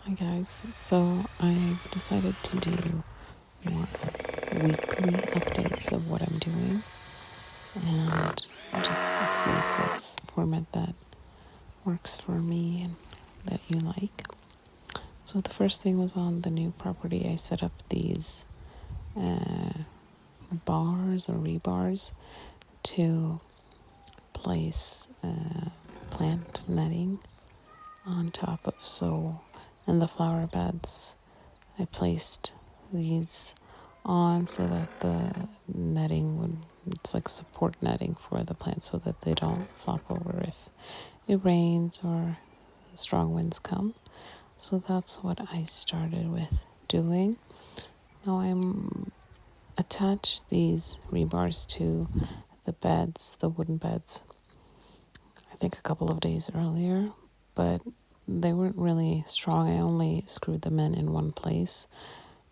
Hi guys, so I've decided to do more weekly updates of what I'm doing and just see if it's a format that works for me and that you like. So the first thing was on the new property. I set up these bars or rebars to place plant netting on top of. So in the flower beds I placed these on so that the netting would, it's like support netting for the plants so that they don't flop over if it rains or strong winds come. So that's what I started with doing. Now I'm attached these rebars to the beds, the wooden beds, I think a couple of days earlier, but they weren't really strong. I only screwed them in one place,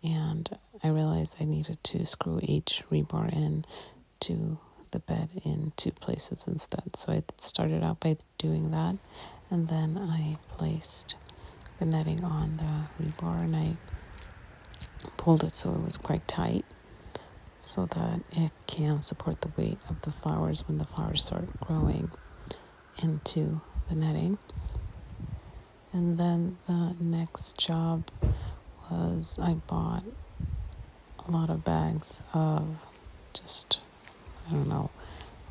and I realized I needed to screw each rebar in to the bed in two places instead. So I started out by doing that, and then I placed the netting on the rebar and I pulled it so it was quite tight so that it can support the weight of the flowers when the flowers start growing into the netting. And then the next job was I bought a lot of bags of just, I don't know,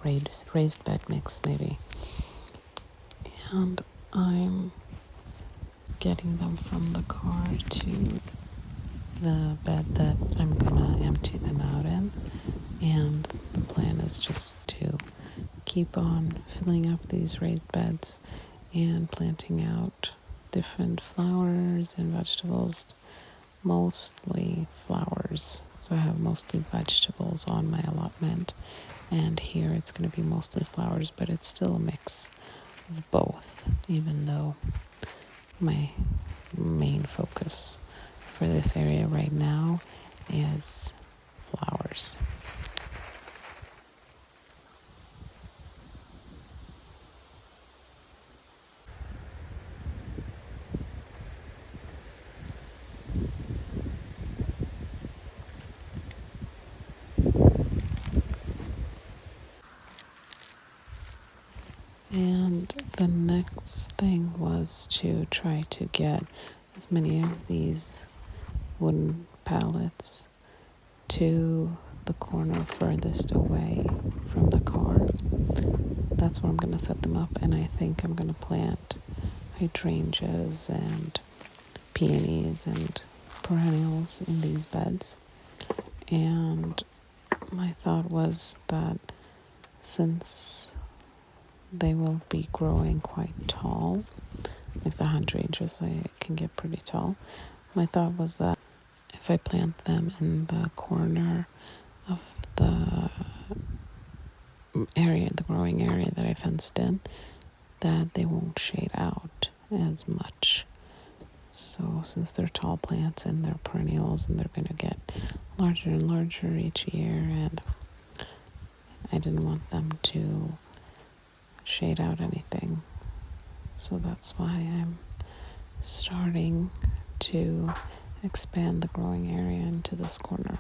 raised bed mix maybe. And I'm getting them from the car to the bed that I'm gonna empty them out in. And the plan is just to keep on filling up these raised beds and planting out different flowers and vegetables, mostly flowers. So I have mostly vegetables on my allotment, and here it's going to be mostly flowers, but it's still a mix of both, even though my main focus for this area right now is flowers. And the next thing was to try to get as many of these wooden pallets to the corner furthest away from the car. That's where I'm going to set them up, and I think I'm going to plant hydrangeas and peonies and perennials in these beds. And my thought was that since they will be growing quite tall, like the hydrangeas, I can get pretty tall. My thought was that if I plant them in the corner of the area, the growing area that I fenced in, that they won't shade out as much. So since they're tall plants and they're perennials and they're going to get larger and larger each year, and I didn't want them to shade out anything. So that's why I'm starting to expand the growing area into this corner.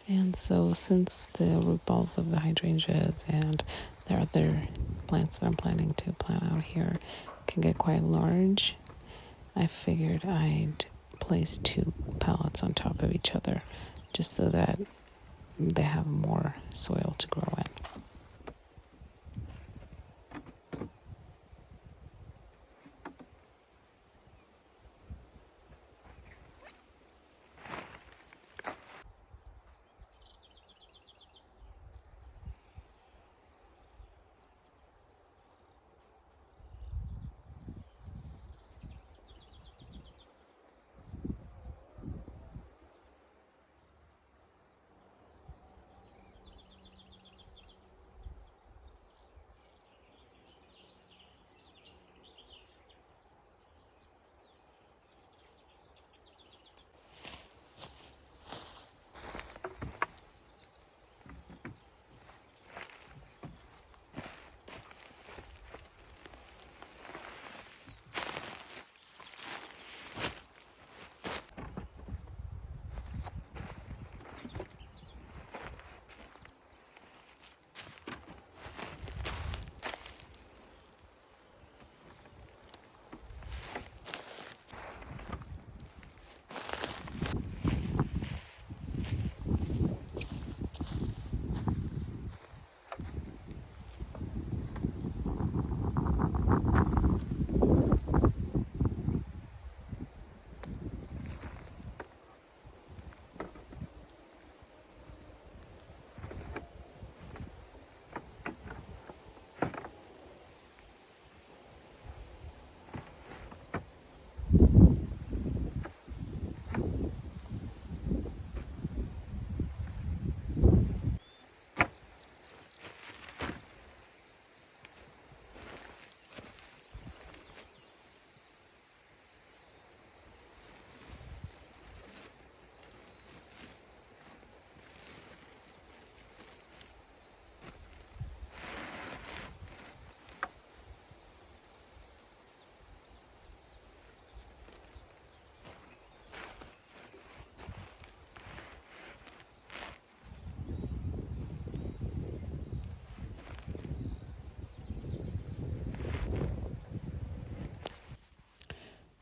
And so since the root balls of the hydrangeas and the other plants that I'm planning to plant out here can get quite large, I figured I'd place 2 pallets on top of each other just so that they have more soil to grow in.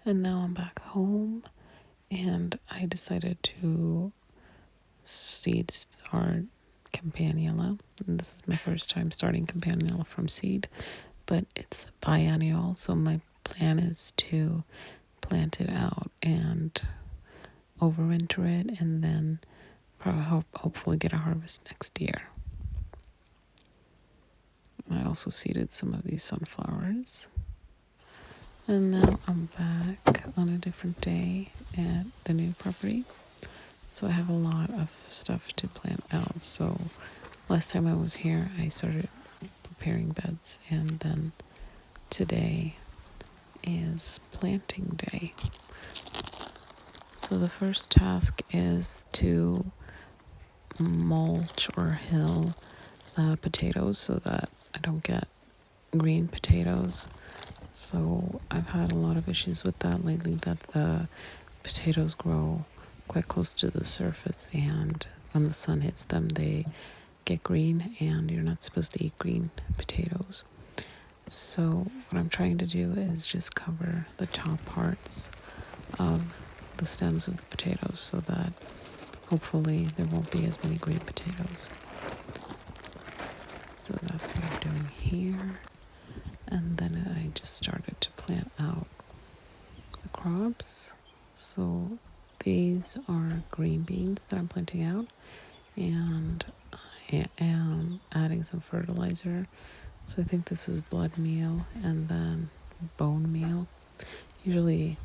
And now I'm back home and I decided to seed start Campanula. And this is my first time starting Campanula from seed, but it's biennial, so my plan is to plant it out and overwinter it and then hopefully get a harvest next year. I also seeded some of these sunflowers. And now I'm back on a different day at the new property. So I have a lot of stuff to plant out. So last time I was here, I started preparing beds, and then today is planting day. So the first task is to mulch or hill potatoes so that I don't get green potatoes. So I've had a lot of issues with that lately, that the potatoes grow quite close to the surface, and when the sun hits them they get green, and you're not supposed to eat green potatoes. So what I'm trying to do is just cover the top parts of the stems of the potatoes so that hopefully there won't be as many green potatoes. So that's what I'm doing here. And then I just started to plant out the crops. So these are green beans that I'm planting out, and I am adding some fertilizer. So I think this is blood meal and then bone meal. Usually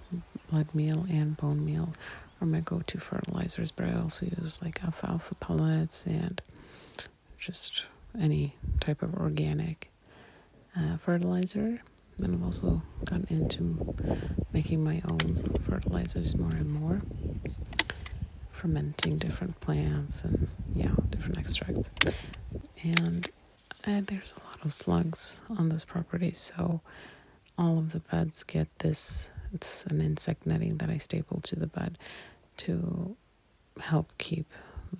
blood meal and bone meal are my go-to fertilizers, but I also use like alfalfa pellets and just any type of organic fertilizer. And I've also gotten into making my own fertilizers more and more, fermenting different plants and different extracts. And there's a lot of slugs on this property, so all of the beds get this. It's an insect netting that I staple to the bed to help keep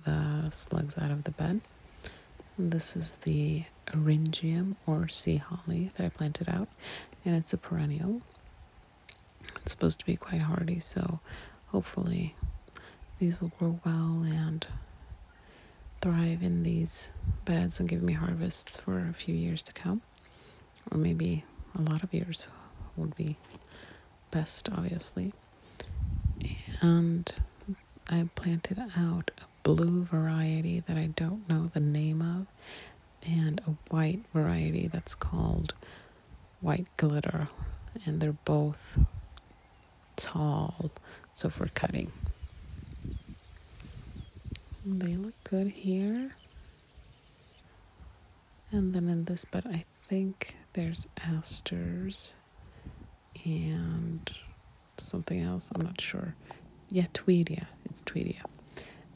the slugs out of the bed. And this is the Eryngium or sea holly that I planted out, and it's a perennial. It's supposed to be quite hardy, so hopefully these will grow well and thrive in these beds and give me harvests for a few years to come, or maybe a lot of years would be best, obviously. And I planted out a blue variety that I don't know the name of, and a white variety that's called White Glitter, and they're both tall, so for cutting. They look good here. And then in this bed, I think there's asters and something else, I'm not sure. Yeah, Tweedia. It's Tweedia.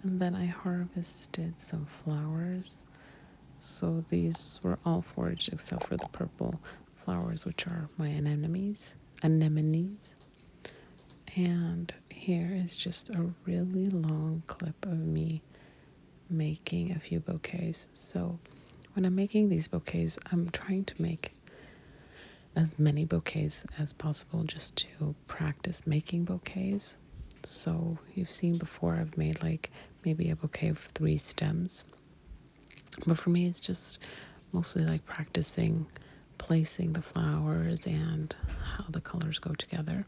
And then I harvested some flowers. So these were all foraged except for the purple flowers, which are my anemones. And here is just a really long clip of me making a few bouquets. So when I'm making these bouquets, I'm trying to make as many bouquets as possible just to practice making bouquets. So you've seen before I've made like maybe a bouquet of 3 stems. But for me, it's just mostly like practicing placing the flowers and how the colors go together.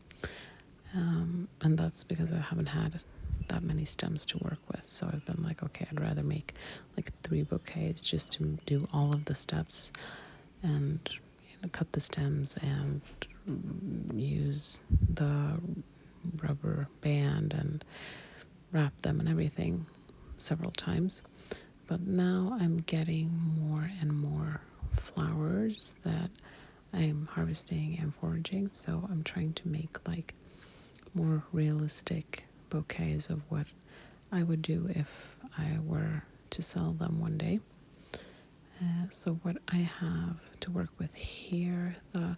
And that's because I haven't had that many stems to work with. So I've been like, okay, I'd rather make like 3 bouquets just to do all of the steps and cut the stems and use the rubber band and wrap them and everything several times. But now I'm getting more and more flowers that I'm harvesting and foraging, so I'm trying to make like more realistic bouquets of what I would do if I were to sell them one day. So what I have to work with here, the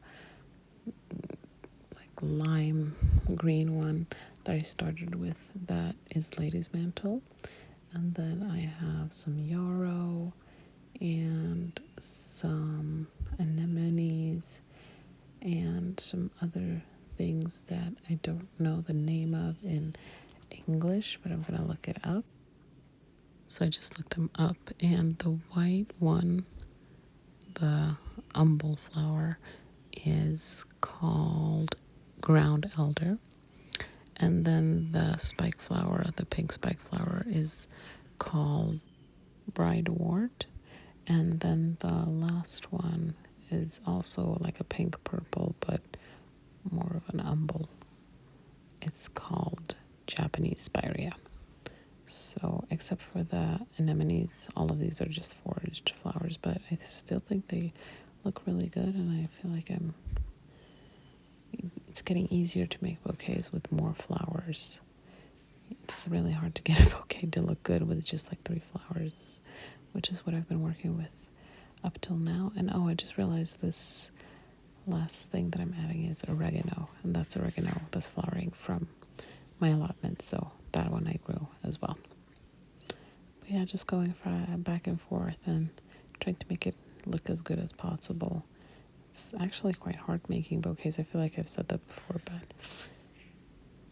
like lime green one that I started with, that is Lady's Mantle. And then I have some yarrow and some anemones and some other things that I don't know the name of in English, but I'm going to look it up. So I just looked them up, and the white one, the umbel flower, is called ground elder. And then the spike flower, the pink spike flower, is called bridewort. And then the last one is also like a pink purple, but more of an umbel. It's called Japanese spirea. So, except for the anemones, all of these are just foraged flowers, but I still think they look really good, and I feel like it's getting easier to make bouquets with more flowers. It's really hard to get a bouquet to look good with just like 3 flowers, which is what I've been working with up till now. And I just realized this last thing that I'm adding is oregano, and that's oregano that's flowering from my allotment, so that one I grew as well. But yeah, just going back and forth and trying to make it look as good as possible. It's actually quite hard making bouquets. I feel like I've said that before, but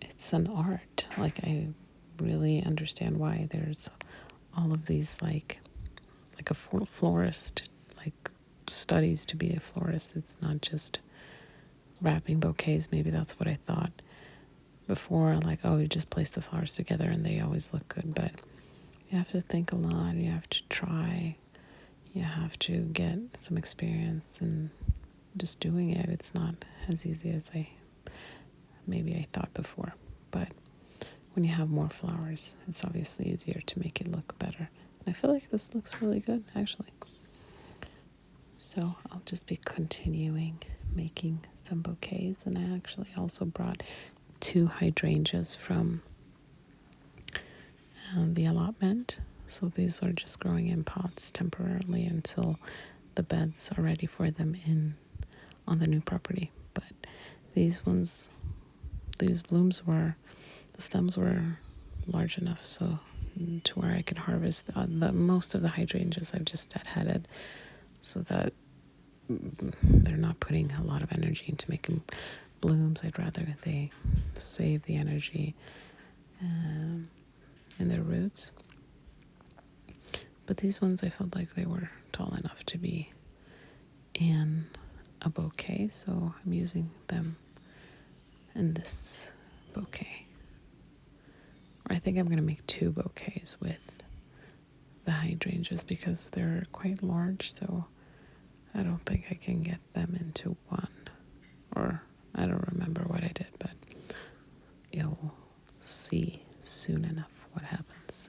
it's an art. Like, I really understand why there's all of these like a florist, like studies to be a florist. It's not just wrapping bouquets. Maybe that's what I thought before, like, oh, you just place the flowers together and they always look good. But you have to think a lot, you have to try, you have to get some experience and just doing it. It's not as easy as I thought before. But when you have more flowers, it's obviously easier to make it look better. And I feel like this looks really good, actually. So I'll just be continuing making some bouquets. And I actually also brought 2 hydrangeas from the allotment. So these are just growing in pots temporarily until the beds are ready for them on the new property. But these blooms the stems were large enough, so to where I can harvest the most of the hydrangeas I've just deadheaded, so that they're not putting a lot of energy into making blooms. I'd rather they save the energy in their roots. But these ones, I felt like they were tall enough to be in a bouquet, so I'm using them in this bouquet. Or I think I'm going to make 2 bouquets with the hydrangeas because they're quite large, so I don't think I can get them into one. Or I don't remember what I did, but you'll see soon enough what happens.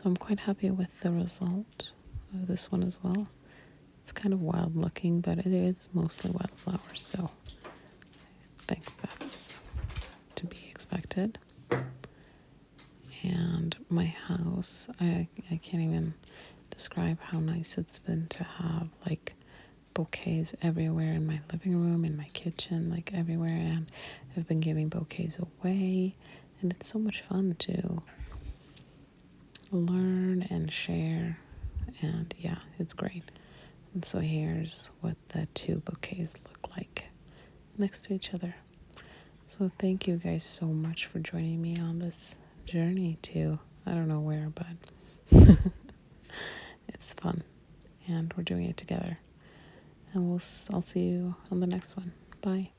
So I'm quite happy with the result of this one as well. It's kind of wild looking, but it is mostly wildflowers, so I think that's to be expected. And my house, I can't even describe how nice it's been to have like bouquets everywhere in my living room, in my kitchen, like everywhere. And I've been giving bouquets away, and it's so much fun to learn and share. And yeah, it's great. And so here's what the two bouquets look like next to each other. So thank you guys so much for joining me on this journey to I don't know where, but it's fun and we're doing it together. And I'll see you on the next one. Bye.